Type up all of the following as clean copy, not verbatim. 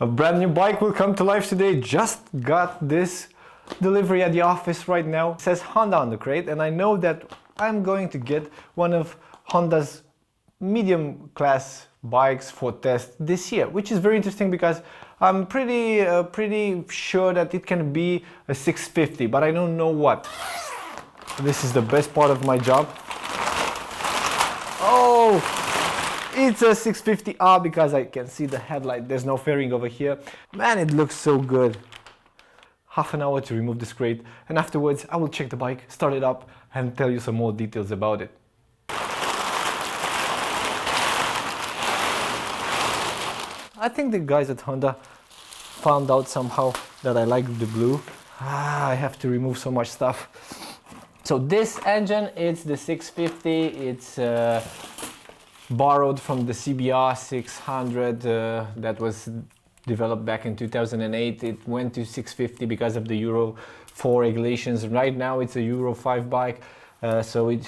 A brand new bike will come to life today. Just got this delivery at the office right now. It says Honda on the crate, and I know that I'm going to get one of Honda's medium class bikes for test this year, which is very interesting because I'm pretty sure that it can be a 650, but I don't know what. This is the best part of my job. Oh, it's a 650R because I can see the headlight. There's no fairing over here. Man, it looks so good. Half an hour to remove this crate, and afterwards I will check the bike, start it up, and tell you some more details about it. I think the guys at Honda found out somehow that I like the blue. I have to remove so much stuff. So this engine, it's the 650. It's borrowed from the CB650R that was developed back in 2008. It went to 650 because of the Euro 4 regulations. Right now it's a Euro 5 bike, so it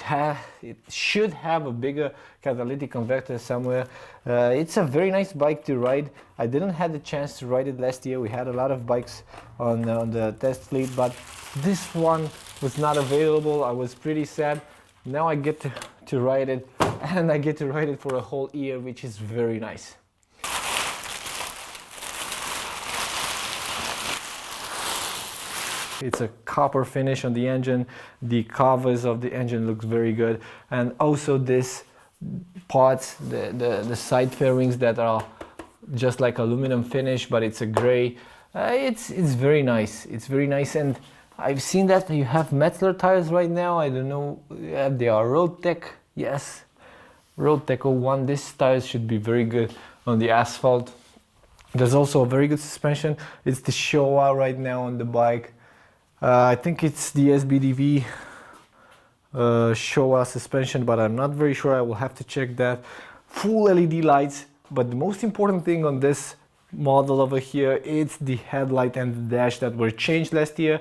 should have a bigger catalytic converter somewhere. It's a very nice bike to ride. I didn't have the chance to ride it last year. We had a lot of bikes on the test fleet, but this one was not available. I was pretty sad. Now I get to ride it, and I get to ride it for a whole year, which is very nice. It's a copper finish on the engine. The covers of the engine looks very good, and also this parts, the side fairings that are just like aluminum finish, but it's a gray. It's very nice. It's very nice, and I've seen that you have Metzler tires right now. I don't know, they are Road Tech. Yes, Road Tech 01. These tires should be very good on the asphalt. There's also a very good suspension. It's the Showa right now on the bike. I think it's the SBDV Showa suspension, but I'm not very sure. I will have to check that. Full LED lights, but the most important thing on this model over here, it's the headlight and the dash that were changed last year,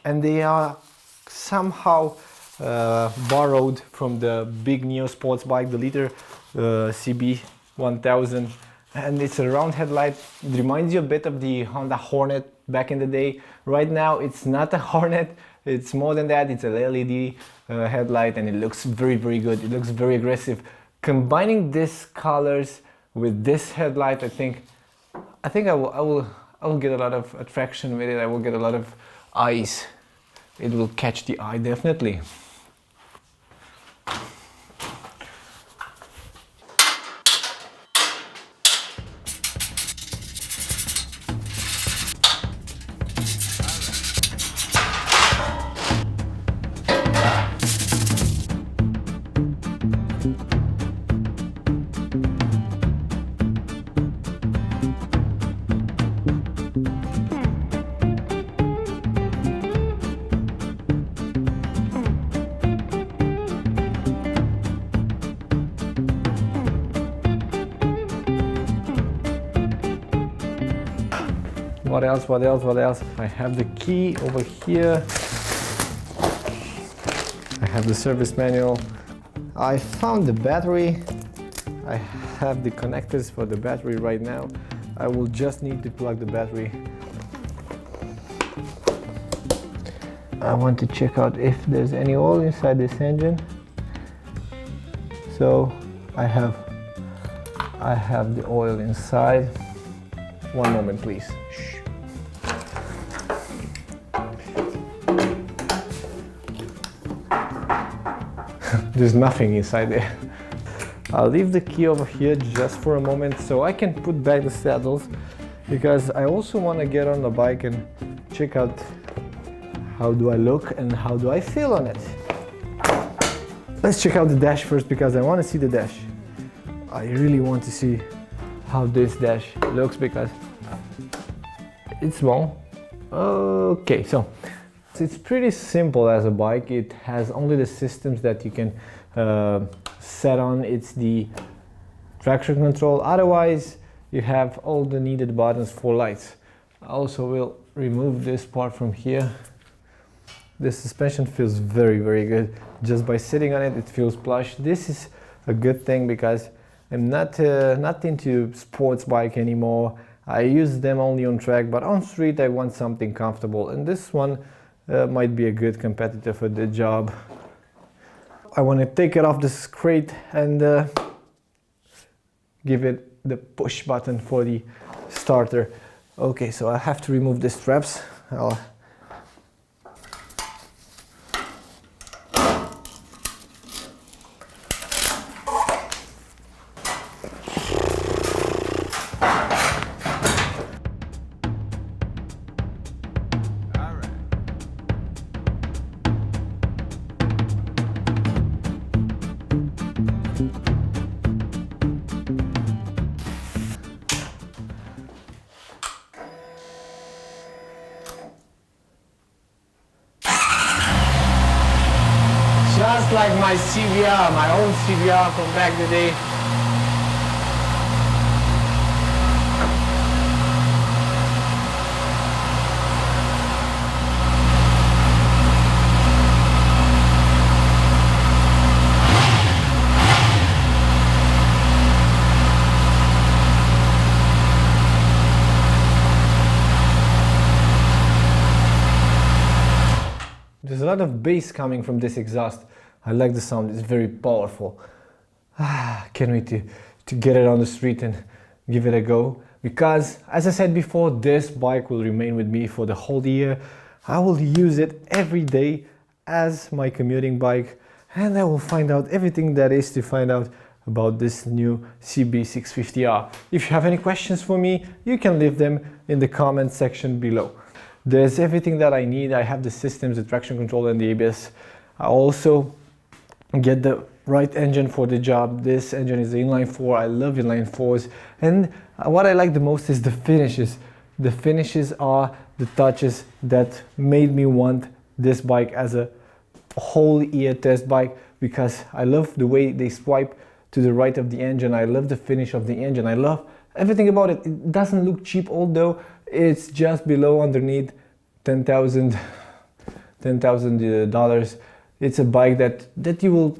and they are somehow borrowed from the big Neo sports bike, the Liter CB1000, and it's a round headlight. It reminds you a bit of the Honda Hornet back in the day. Right now it's not a Hornet, it's more than that. It's a LED headlight, and it looks very good. It looks very aggressive. Combining these colors with this headlight, I think I will get a lot of attraction with it. I will get a lot of eyes. It will catch the eye, definitely. What else? I have the key over here. I have the service manual. I found the battery. I have the connectors for the battery right now. I will just need to plug the battery. I want to check out if there's any oil inside this engine. So I have the oil inside. One moment, please. Shh. There's nothing inside there. I'll leave the key over here just for a moment so I can put back the saddles, because I also want to get on the bike and check out how do I look and how do I feel on it. Let's check out the dash first, because I want to see the dash. I really want to see how this dash looks, because it's small. Okay, so it's pretty simple as a bike. It has only the systems that you can set on. It's the traction control. Otherwise, you have all the needed buttons for lights. I also will remove this part from here. The suspension feels very good. Just by sitting on it, it feels plush. This is a good thing because I'm not into sports bike anymore. I use them only on track, but on street I want something comfortable, and this one might be a good competitor for the job. I want to take it off this crate and give it the push button for the starter. Okay, so I have to remove the straps. Just like my CBR, my old CBR from back in the day. There's a lot of bass coming from this exhaust. I like the sound, it's very powerful. Can't wait to get it on the street and give it a go. Because, as I said before, this bike will remain with me for the whole year. I will use it every day as my commuting bike, and I will find out everything that is to find out about this new CB650R. If you have any questions for me, you can leave them in the comment section below. There's everything that I need. I have the systems, the traction control and the ABS. I also get the right engine for the job. This engine is the inline 4. I love inline 4s. And what I like the most is the finishes. The finishes are the touches that made me want this bike as a whole year test bike, because I love the way they swipe to the right of the engine. I love the finish of the engine. I love everything about it. It doesn't look cheap, although it's just below underneath $10,000. It's a bike that you will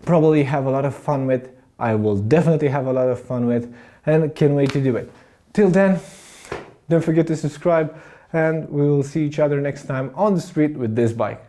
probably have a lot of fun with. I will definitely have a lot of fun with, and can't wait to do it. Till then, don't forget to subscribe, and we will see each other next time on the street with this bike.